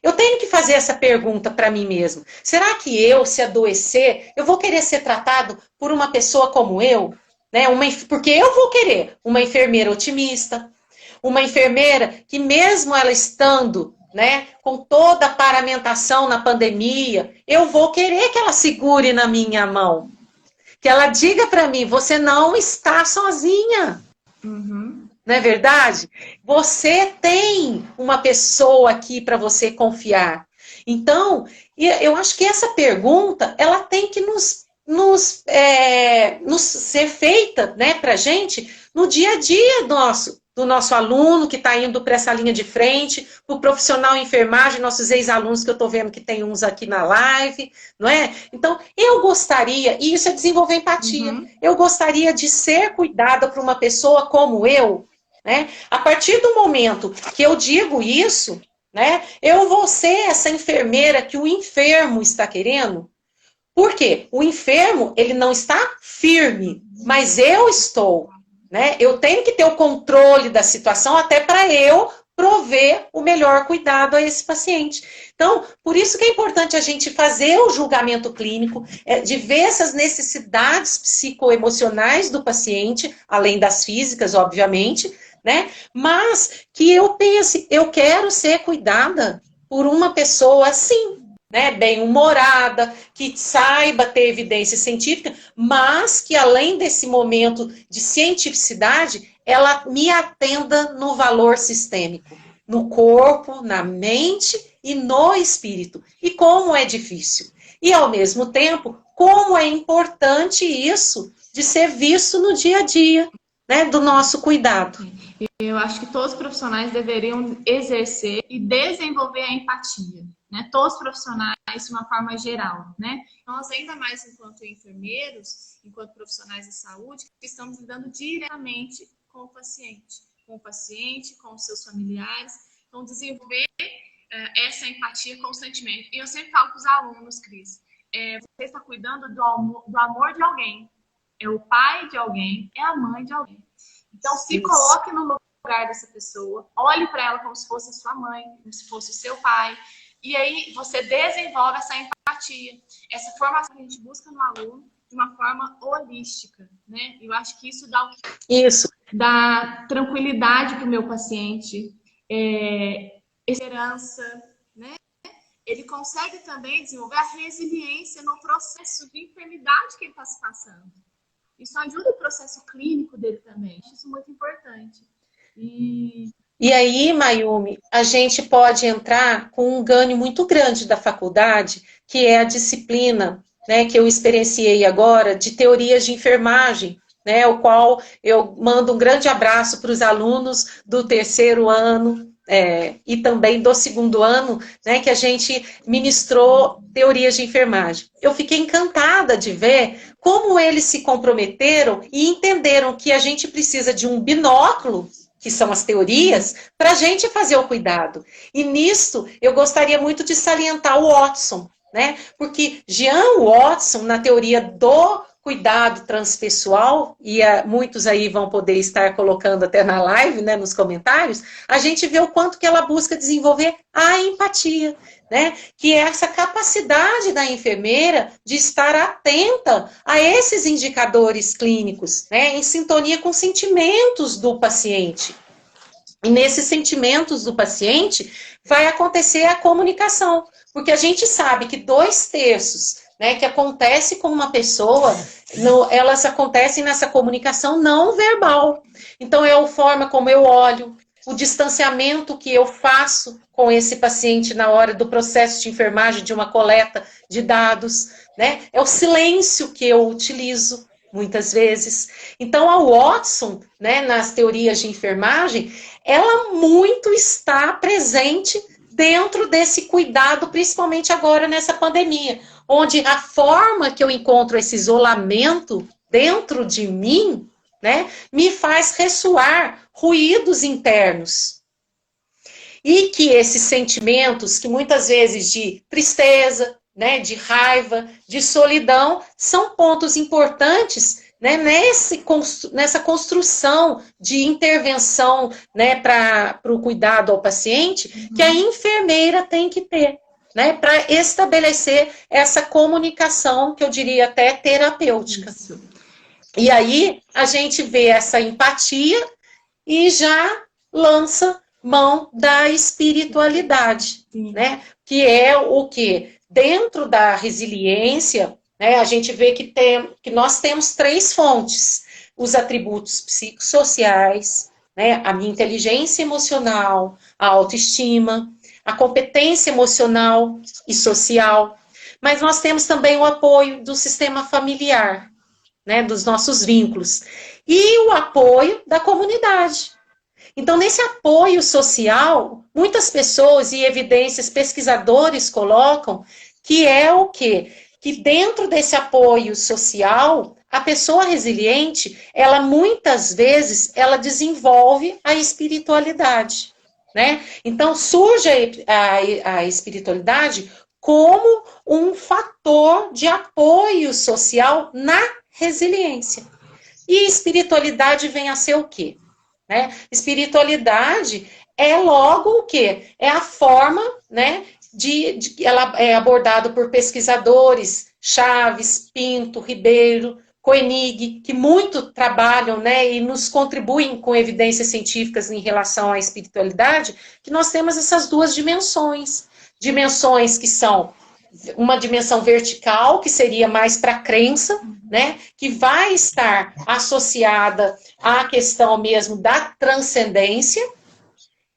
Eu tenho que fazer essa pergunta para mim mesmo. Será que eu, se adoecer, eu vou querer ser tratado por uma pessoa como eu? Né? Porque eu vou querer uma enfermeira otimista, uma enfermeira que mesmo ela estando, né, com toda a paramentação na pandemia, eu vou querer que ela segure na minha mão. Que ela diga para mim, você não está sozinha. Uhum. Não é verdade? Você tem uma pessoa aqui para você confiar. Então, eu acho que essa pergunta, ela tem que nos ser feita, né, para a gente no dia a dia do nosso aluno que está indo para essa linha de frente, para o profissional em enfermagem, nossos ex-alunos que eu estou vendo que tem uns aqui na live, não é? Então, eu gostaria, e isso é desenvolver empatia, eu gostaria de ser cuidada por uma pessoa como eu, né? A partir do momento que eu digo isso, né, eu vou ser essa enfermeira que o enfermo está querendo. Por quê? O enfermo, ele não está firme, mas eu estou. Né? Eu tenho que ter o controle da situação até para eu prover o melhor cuidado a esse paciente. Então, por isso que é importante a gente fazer o julgamento clínico, de ver essas necessidades psicoemocionais do paciente, além das físicas, obviamente, né? Mas que eu pense, eu quero ser cuidada por uma pessoa assim, né, bem-humorada, que saiba ter evidência científica, mas que além desse momento de cientificidade, ela me atenda no valor sistêmico, no corpo, na mente e no espírito. E como é difícil. E ao mesmo tempo, como é importante isso de ser visto no dia a dia, né, do nosso cuidado. Eu acho que todos os profissionais deveriam exercer e desenvolver a empatia. Né, todos os profissionais de uma forma geral, né? Nós, ainda mais enquanto enfermeiros, enquanto profissionais de saúde, estamos lidando diretamente com o paciente, com os seus familiares. Então, desenvolver essa empatia constantemente. E eu sempre falo para os alunos, Cris, você está cuidando do amor de alguém, é o pai de alguém, é a mãe de alguém. Então, se coloque no lugar dessa pessoa, olhe para ela como se fosse a sua mãe, como se fosse o seu pai. E aí você desenvolve essa empatia, essa formação que a gente busca no aluno de uma forma holística, né? Eu acho que isso dá tranquilidade para o meu paciente, esperança, né? Ele consegue também desenvolver a resiliência no processo de enfermidade que ele está se passando. Isso ajuda o processo clínico dele também. Isso é muito importante. E aí, Mayumi, a gente pode entrar com um ganho muito grande da faculdade, que é a disciplina, né, que eu experienciei agora, de teorias de enfermagem, né, o qual eu mando um grande abraço para os alunos do terceiro ano e também do segundo ano, né, que a gente ministrou teorias de enfermagem. Eu fiquei encantada de ver como eles se comprometeram e entenderam que a gente precisa de um binóculo, que são as teorias, para a gente fazer o cuidado. E nisso, eu gostaria muito de salientar o Watson, né? Porque Jean Watson, na teoria do cuidado transpessoal, e muitos aí vão poder estar colocando até na live, né, nos comentários, a gente vê o quanto que ela busca desenvolver a empatia, né? Que é essa capacidade da enfermeira de estar atenta a esses indicadores clínicos, né? Em sintonia com os sentimentos do paciente. E nesses sentimentos do paciente vai acontecer a comunicação, porque a gente sabe que 2/3, né, que acontece com uma pessoa, elas acontecem nessa comunicação não verbal. Então é a forma como eu olho, o distanciamento que eu faço com esse paciente na hora do processo de enfermagem, de uma coleta de dados, né? É o silêncio que eu utilizo, muitas vezes. Então, a Watson, né, nas teorias de enfermagem, ela muito está presente dentro desse cuidado, principalmente agora nessa pandemia, onde a forma que eu encontro esse isolamento dentro de mim, né, me faz ressoar ruídos internos. E que esses sentimentos, que muitas vezes de tristeza, né, de raiva, de solidão, são pontos importantes, né, nessa construção de intervenção, né, para o cuidado ao paciente, que a enfermeira tem que ter, né, para estabelecer essa comunicação, que eu diria até terapêutica. Isso. E aí a gente vê essa empatia e já lança mão da espiritualidade, né? Que é o que? Dentro da resiliência, né, a gente vê que nós temos 3 fontes: os atributos psicossociais, né, a minha inteligência emocional, a autoestima, a competência emocional e social, mas nós temos também o apoio do sistema familiar, né, dos nossos vínculos, e o apoio da comunidade. Então, nesse apoio social, muitas pessoas e evidências, pesquisadores colocam que é o quê? Que dentro desse apoio social, a pessoa resiliente, ela muitas vezes, ela desenvolve a espiritualidade, né? Então, surge a espiritualidade como um fator de apoio social na resiliência. E espiritualidade vem a ser o quê? Né? Espiritualidade é logo o quê? É a forma, né, ela é abordada por pesquisadores, Chaves, Pinto, Ribeiro, Koenig, que muito trabalham, né, e nos contribuem com evidências científicas em relação à espiritualidade, que nós temos essas 2 dimensões. Dimensões que são uma dimensão vertical, que seria mais para a crença, né, que vai estar associada à questão mesmo da transcendência,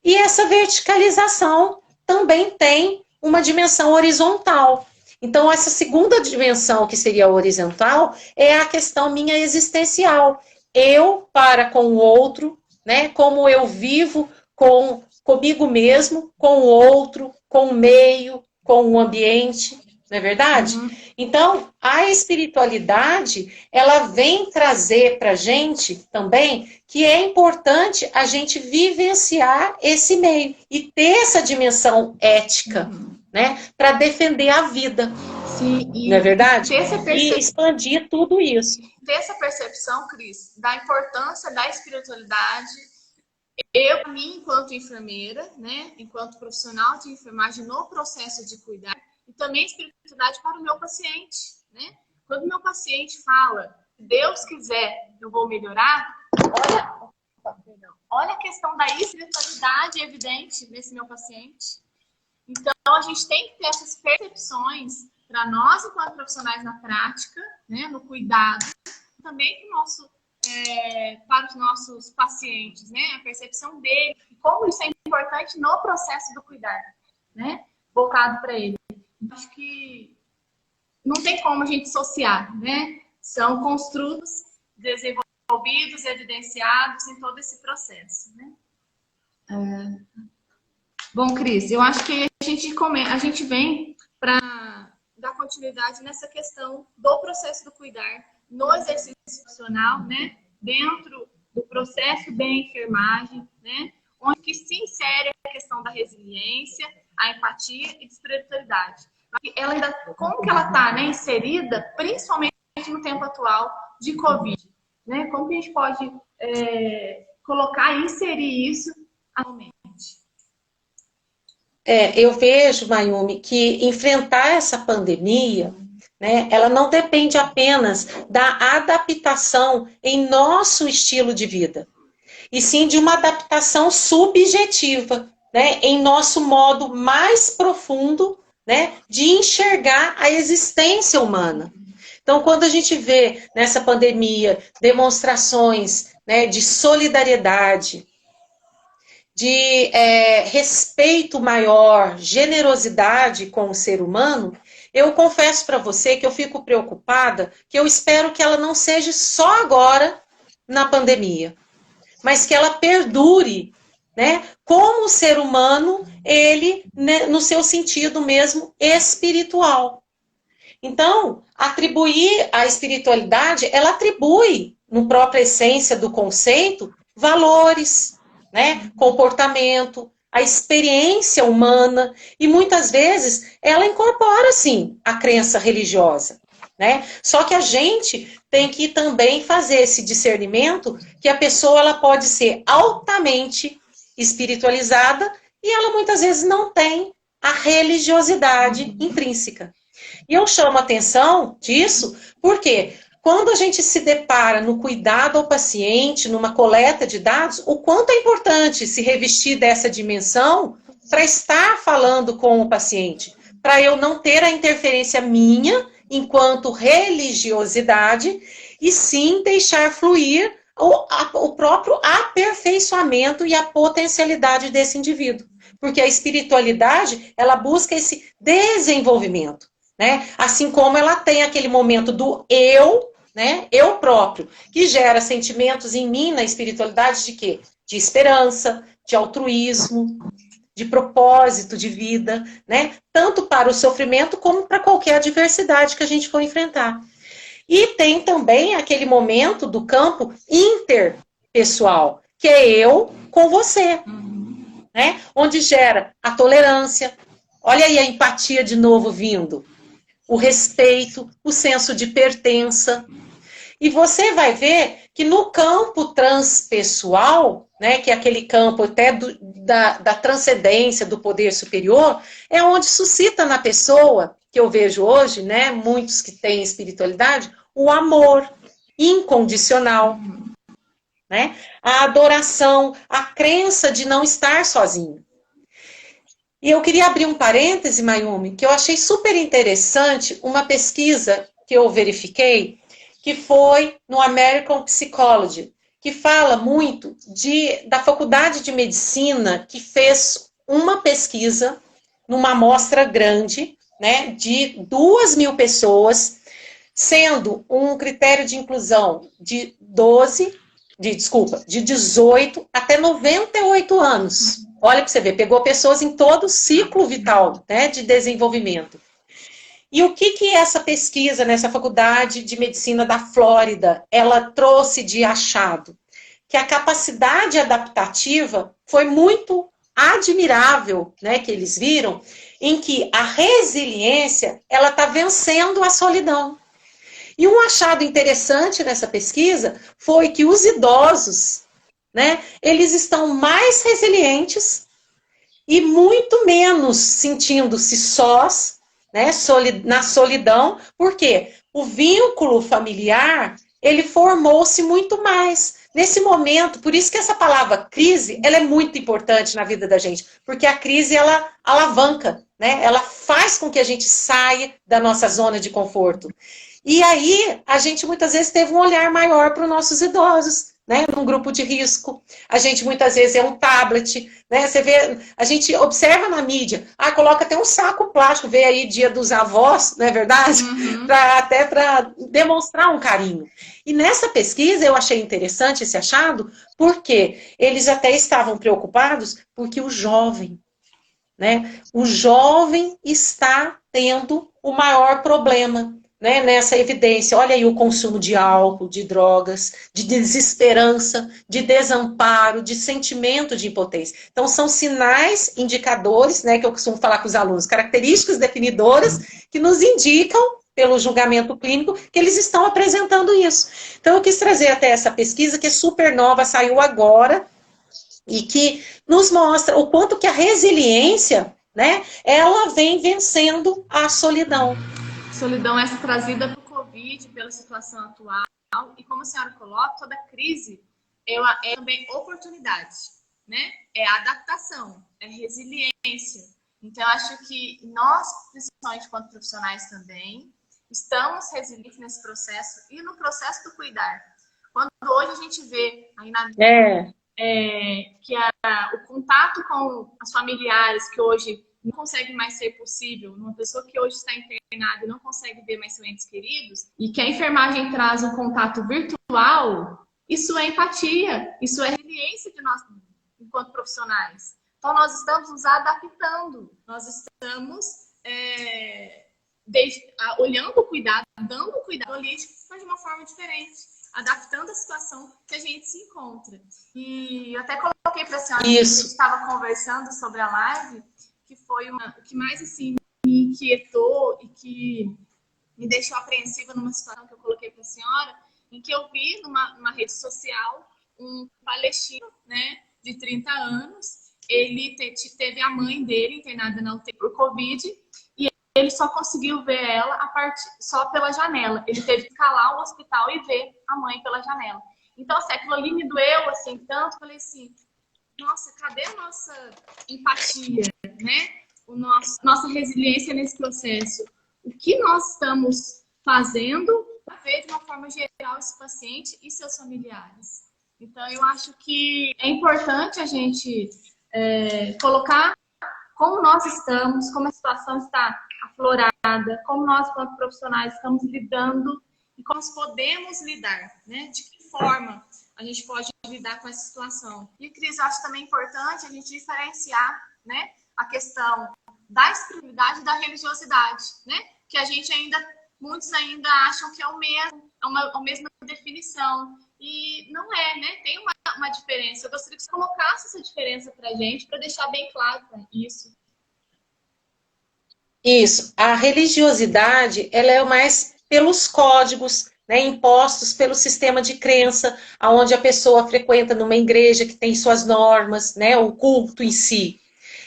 e essa verticalização também tem uma dimensão horizontal. Então, essa segunda dimensão, que seria a horizontal, é a questão minha existencial. Eu para com o outro, né, como eu vivo comigo mesmo, com o outro, com o meio, com o ambiente, não é verdade? Uhum. Então, a espiritualidade, ela vem trazer para a gente também que é importante a gente vivenciar esse meio e ter essa dimensão ética, né, para defender a vida. Sim, não é verdade? E expandir tudo isso. Ter essa percepção, Cris, da importância da espiritualidade. Eu, para mim, enquanto enfermeira, né, enquanto profissional de enfermagem no processo de cuidar, e também espiritualidade para o meu paciente, né? Quando o meu paciente fala, se Deus quiser, eu vou melhorar, olha a questão da espiritualidade evidente nesse meu paciente. Então, a gente tem que ter essas percepções para nós, enquanto profissionais na prática, né, no cuidado, também para os nossos pacientes, né? A percepção dele, como isso é importante no processo do cuidado, né? Voltado para ele. Acho que não tem como a gente dissociar, né? São construtos desenvolvidos, evidenciados em todo esse processo, né? Bom, Cris, eu acho que a gente vem para dar continuidade nessa questão do processo do cuidar, no exercício profissional, né, dentro do processo de enfermagem, né, onde que se insere a questão da resiliência, a empatia e de espiritualidade. Ela ainda, como que ela está, né, inserida, principalmente no tempo atual de Covid, né? Como que a gente pode colocar e inserir isso atualmente? Eu vejo, Mayumi, que enfrentar essa pandemia, né, ela não depende apenas da adaptação em nosso estilo de vida. e sim de uma adaptação subjetiva, né, em nosso modo mais profundo, né, de enxergar a existência humana. Então, quando a gente vê nessa pandemia demonstrações, né, de solidariedade, de respeito maior, generosidade com o ser humano, eu confesso para você que eu fico preocupada, que eu espero que ela não seja só agora na pandemia, mas que ela perdure, né, como o ser humano, ele, né, no seu sentido mesmo espiritual. Então, atribuir a espiritualidade, ela atribui, na própria essência do conceito, valores, né, comportamento, a experiência humana, e muitas vezes ela incorpora, sim, a crença religiosa, né? Só que a gente tem que também fazer esse discernimento que a pessoa ela pode ser altamente espiritualizada e ela muitas vezes não tem a religiosidade intrínseca. E eu chamo a atenção disso porque quando a gente se depara no cuidado ao paciente, numa coleta de dados, o quanto é importante se revestir dessa dimensão para estar falando com o paciente, para eu não ter a interferência minha enquanto religiosidade, e sim deixar fluir o próprio aperfeiçoamento e a potencialidade desse indivíduo. Porque a espiritualidade, ela busca esse desenvolvimento, né? Assim como ela tem aquele momento do eu, né? Eu próprio, que gera sentimentos em mim na espiritualidade de quê? De esperança, de altruísmo, de propósito de vida, né? Tanto para o sofrimento como para qualquer adversidade que a gente for enfrentar. E tem também aquele momento do campo interpessoal, que é eu com você, né? Onde gera a tolerância, olha aí a empatia de novo vindo, o respeito, o senso de pertença. E você vai ver que no campo transpessoal, né, que é aquele campo até da transcendência, do poder superior, é onde suscita na pessoa, que eu vejo hoje, né, muitos que têm espiritualidade, o amor incondicional, né, a adoração, a crença de não estar sozinho. E eu queria abrir um parêntese, Mayumi, que eu achei super interessante, uma pesquisa que eu verifiquei, que foi no American Psychology, que fala muito da Faculdade de Medicina, que fez uma pesquisa numa amostra grande, né, de 2.000 pessoas, sendo um critério de inclusão de 18 até 98 anos. Olha para você ver, pegou pessoas em todo o ciclo vital, né, de desenvolvimento. E o que essa pesquisa nessa Faculdade de Medicina da Flórida, ela trouxe de achado? Que a capacidade adaptativa foi muito admirável, né, que eles viram, em que a resiliência, ela está vencendo a solidão. E um achado interessante nessa pesquisa foi que os idosos, né, eles estão mais resilientes e muito menos sentindo-se sós, né, na solidão, porque o vínculo familiar, ele formou-se muito mais. Nesse momento, por isso que essa palavra crise, ela é muito importante na vida da gente, porque a crise, ela alavanca, né, ela faz com que a gente saia da nossa zona de conforto. E aí, a gente muitas vezes teve um olhar maior para os nossos idosos, né, num grupo de risco. A gente muitas vezes é um tablet, né, você vê, a gente observa na mídia, coloca até um saco plástico, vê aí Dia dos Avós, não é verdade? Até para demonstrar um carinho. E nessa pesquisa eu achei interessante esse achado, porque eles até estavam preocupados, porque o jovem está tendo o maior problema, né, nessa evidência. Olha aí o consumo de álcool, de drogas, de desesperança, de desamparo, de sentimento de impotência. Então, são sinais indicadores, né, que eu costumo falar com os alunos, características definidoras que nos indicam, pelo julgamento clínico, que eles estão apresentando isso. Então, eu quis trazer até essa pesquisa, que é super nova, saiu agora, e que nos mostra o quanto que a resiliência, né, ela vem vencendo a solidão. Solidão essa trazida pelo Covid, pela situação atual, e como a senhora coloca, toda crise, é também oportunidade, né? É adaptação, é resiliência. Então, eu acho que nós, principalmente enquanto profissionais também, estamos resilientes nesse processo e no processo do cuidar. Quando hoje a gente vê aí na que o contato com os familiares, que hoje não consegue mais ser possível, uma pessoa que hoje está internada e não consegue ver mais seus entes queridos, e que a enfermagem traz um contato virtual, isso é empatia, isso é resiliência de nós enquanto profissionais. Então, nós estamos nos adaptando, nós estamos olhando o cuidado, dando o cuidado holístico, mas de uma forma diferente, adaptando a situação que a gente se encontra. E eu até coloquei para a senhora, que a gente estava conversando sobre a live, que foi o que mais assim, me inquietou e que me deixou apreensiva numa situação que eu coloquei para a senhora, em que eu vi numa rede social um palestino, né, de 30 anos, ele teve a mãe dele internada na UTI por Covid, e ele só conseguiu ver ela só pela janela. Ele teve que escalar o hospital e ver a mãe pela janela. Então, assim, aquilo ali me doeu, assim, tanto, falei assim, nossa, cadê a nossa empatia, né? Nossa resiliência nesse processo? O que nós estamos fazendo para ver de uma forma geral esse paciente e seus familiares? Então, eu acho que é importante a gente colocar como nós estamos, como a situação está aflorada, como nós, como profissionais, estamos lidando e como nós podemos lidar, né? De que forma a gente pode lidar com essa situação. E, Cris, eu acho também importante a gente diferenciar, né, a questão da espiritualidade e da religiosidade, né? Que muitos ainda acham que é a mesma definição. E não é, né? Tem uma diferença. Eu gostaria que você colocasse essa diferença para a gente, para deixar bem claro isso. Isso. A religiosidade, ela é mais pelos códigos, né, impostos pelo sistema de crença, onde a pessoa frequenta numa igreja que tem suas normas, né, o culto em si.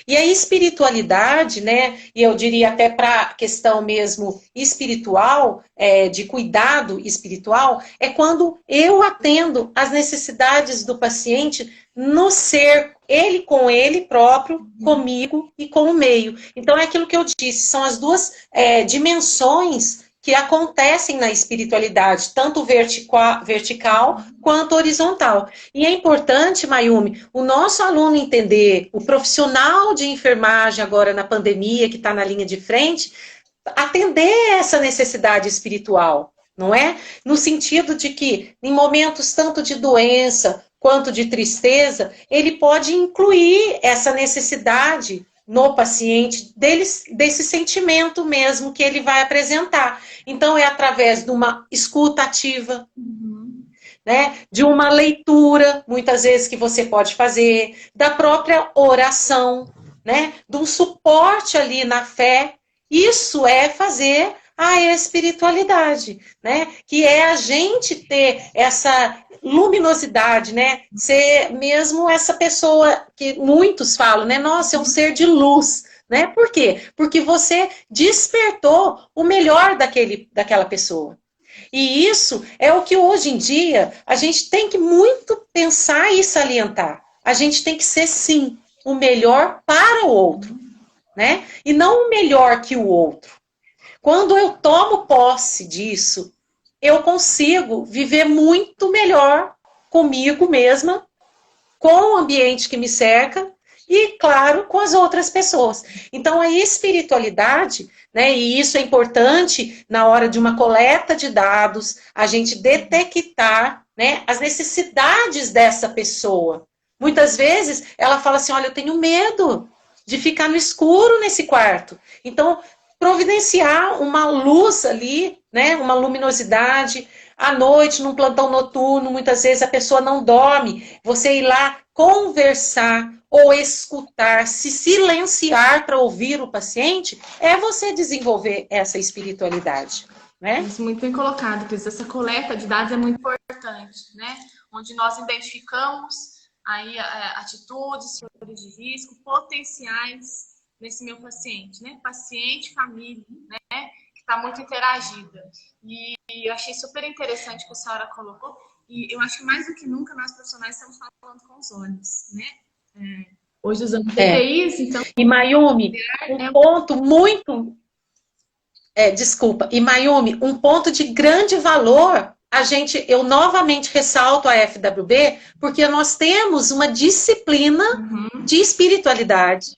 E a espiritualidade, né, e eu diria até para a questão mesmo espiritual, de cuidado espiritual, é quando eu atendo às necessidades do paciente no ser, ele com ele próprio, comigo e com o meio. Então é aquilo que eu disse, são as duas dimensões que acontecem na espiritualidade, tanto vertical quanto horizontal. E é importante, Mayumi, o nosso aluno entender, o profissional de enfermagem agora na pandemia, que está na linha de frente, atender essa necessidade espiritual, não é? No sentido de que, em momentos tanto de doença quanto de tristeza, ele pode incluir essa necessidade no paciente, desse sentimento mesmo que ele vai apresentar. Então, é através de uma escuta ativa, né, de uma leitura, muitas vezes, que você pode fazer, da própria oração, né, de um suporte ali na fé. Isso é fazer a espiritualidade, né, que é a gente ter essa luminosidade, né, ser mesmo essa pessoa que muitos falam, né, nossa, é um ser de luz, né, por quê? Porque você despertou o melhor daquela pessoa. E isso é o que hoje em dia a gente tem que muito pensar e salientar. A gente tem que ser, sim, o melhor para o outro, né? E não o melhor que o outro. Quando eu tomo posse disso, eu consigo viver muito melhor comigo mesma, com o ambiente que me cerca e, claro, com as outras pessoas. Então, a espiritualidade, né, e isso é importante na hora de uma coleta de dados, a gente detectar, né, as necessidades dessa pessoa. Muitas vezes, ela fala assim, olha, eu tenho medo de ficar no escuro nesse quarto. Então, providenciar uma luz ali, né, uma luminosidade. À noite, num plantão noturno, muitas vezes a pessoa não dorme. Você ir lá conversar ou escutar, se silenciar para ouvir o paciente, é você desenvolver essa espiritualidade, né? Isso, muito bem colocado, Cris. Essa coleta de dados é muito importante, né? Onde nós identificamos aí atitudes, fatores de risco, potenciais nesse meu paciente, né? Paciente, família, né? Que está muito interagida. E eu achei super interessante o que a senhora colocou, E eu acho que mais do que nunca nós profissionais estamos falando com os olhos, né? Hoje usando PPIs, então... E Mayumi, um ponto muito... desculpa. E Mayumi, um ponto de grande valor, eu novamente ressalto a FWB, porque nós temos uma disciplina de espiritualidade,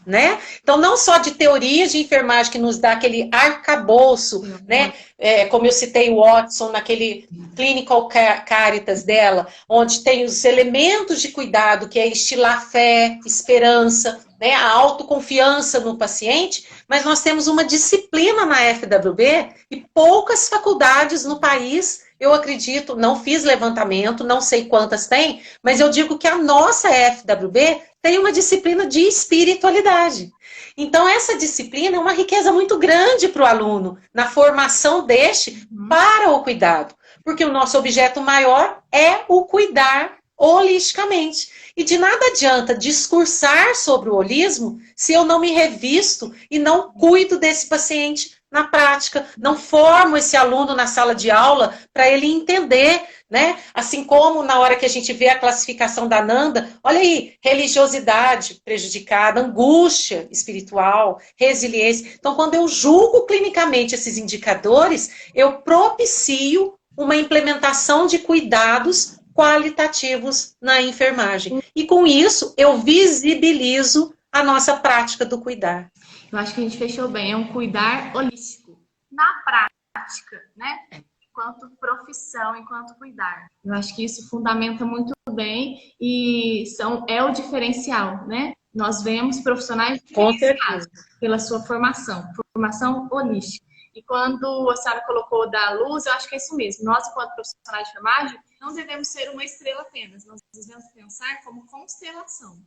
né? Então, não só de teoria de enfermagem que nos dá aquele arcabouço, né? Como eu citei o Watson naquele Clinical Caritas dela, onde tem os elementos de cuidado, que é estilar fé, esperança, né? A autoconfiança no paciente, mas nós temos uma disciplina na FWB e poucas faculdades no país, eu acredito, não fiz levantamento, não sei quantas tem, mas eu digo que a nossa FWB tem uma disciplina de espiritualidade. Então, essa disciplina é uma riqueza muito grande para o aluno, na formação deste para o cuidado. Porque o nosso objeto maior é o cuidar holisticamente. E de nada adianta discursar sobre o holismo se eu não me revisto e não cuido desse paciente na prática, não formo esse aluno na sala de aula para ele entender, né? Assim como na hora que a gente vê a classificação da Nanda, olha aí, religiosidade prejudicada, angústia espiritual, resiliência. Então, quando eu julgo clinicamente esses indicadores, eu propicio uma implementação de cuidados qualitativos na enfermagem. E com isso, eu visibilizo a nossa prática do cuidar. Eu acho que a gente fechou bem, é um cuidar holístico. Na prática, né? Enquanto profissão, enquanto cuidar. Eu acho que isso fundamenta muito bem e é o diferencial, né? Nós vemos profissionais diferenciados pela sua formação holística. E quando a senhora colocou da luz, eu acho que é isso mesmo. Nós, enquanto profissionais de enfermagem, não devemos ser uma estrela apenas. Nós devemos pensar como constelação.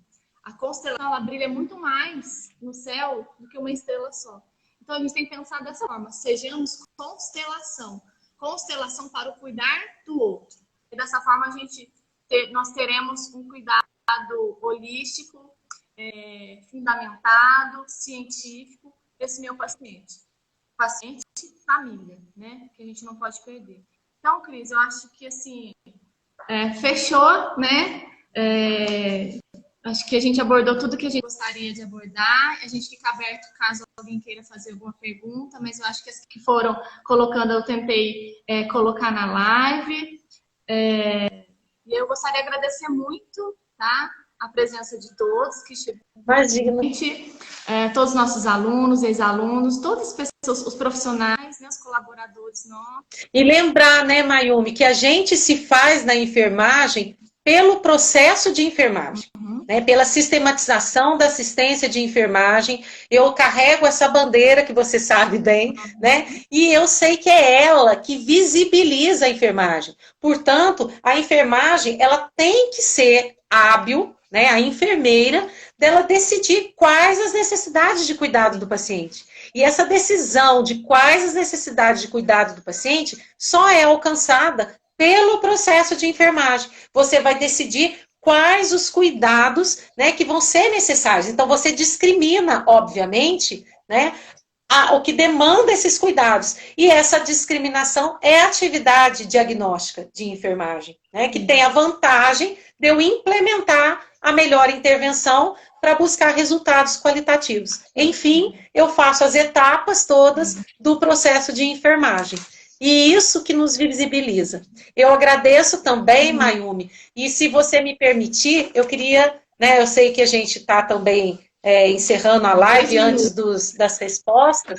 A constelação, ela brilha muito mais no céu do que uma estrela só. Então, a gente tem que pensar dessa forma. Sejamos constelação. Constelação para o cuidar do outro. E dessa forma, nós teremos um cuidado holístico, fundamentado, científico, desse meu paciente. Paciente e família, né? Que a gente não pode perder. Então, Cris, eu acho que, assim, fechou, né? Acho que a gente abordou tudo que a gente gostaria de abordar. A gente fica aberto caso alguém queira fazer alguma pergunta, mas eu acho que as que foram colocando, eu tentei colocar na live. E eu gostaria de agradecer muito, tá? A presença de todos que estiveram. Imagina. Todos os nossos alunos, ex-alunos, todas as pessoas, os profissionais, né, os colaboradores nossos. E lembrar, né, Mayumi, que a gente se faz na enfermagem pelo processo de enfermagem, né, pela sistematização da assistência de enfermagem. Eu carrego essa bandeira que você sabe bem, né? E eu sei que é ela que visibiliza a enfermagem. Portanto, a enfermagem, ela tem que ser hábil, né, a enfermeira, dela decidir quais as necessidades de cuidado do paciente. E essa decisão de quais as necessidades de cuidado do paciente só é alcançada pelo processo de enfermagem. Você vai decidir quais os cuidados, né, que vão ser necessários. Então, você discrimina, obviamente, né, o que demanda esses cuidados. E essa discriminação é a atividade diagnóstica de enfermagem, né, que tem a vantagem de eu implementar a melhor intervenção para buscar resultados qualitativos. Enfim, eu faço as etapas todas do processo de enfermagem. E isso que nos visibiliza. Eu agradeço também, Mayumi, e se você me permitir, eu queria, né, eu sei que a gente está também encerrando a live antes das respostas.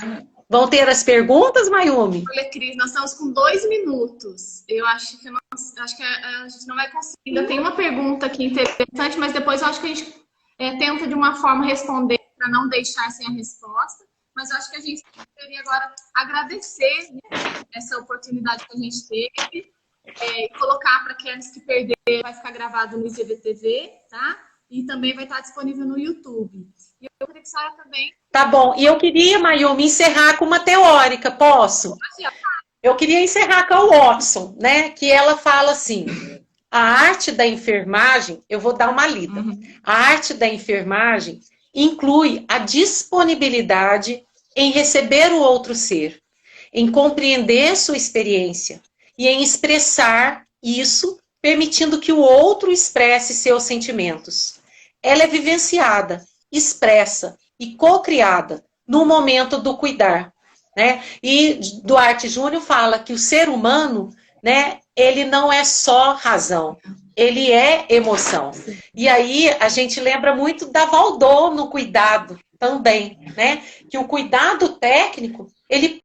Vão ter as perguntas, Mayumi? Olha, Cris, nós estamos com 2 minutos. Eu acho que a gente não vai conseguir. Ainda tem uma pergunta aqui interessante, mas depois eu acho que a gente tenta de uma forma responder para não deixar sem a resposta. Mas eu acho que a gente deveria agora agradecer, né, essa oportunidade que a gente teve e colocar para aqueles que perderam, vai ficar gravado no IGVTV, tá? E também vai estar disponível no YouTube. E eu queria que a senhora também... Tá bom. E eu queria, Mayumi, encerrar com uma teórica, posso? Eu queria encerrar com a Watson, né? Que ela fala assim, a arte da enfermagem, eu vou dar uma lida. A arte da enfermagem inclui a disponibilidade em receber o outro ser, em compreender sua experiência e em expressar Isso permitindo que o outro expresse seus sentimentos. Ela é vivenciada, expressa e co-criada no momento do cuidar, né? E Duarte Júnior fala que o ser humano, né, ele não é só razão, ele é emoção. E aí a gente lembra muito da Valdô no cuidado também, né? Que o cuidado técnico, ele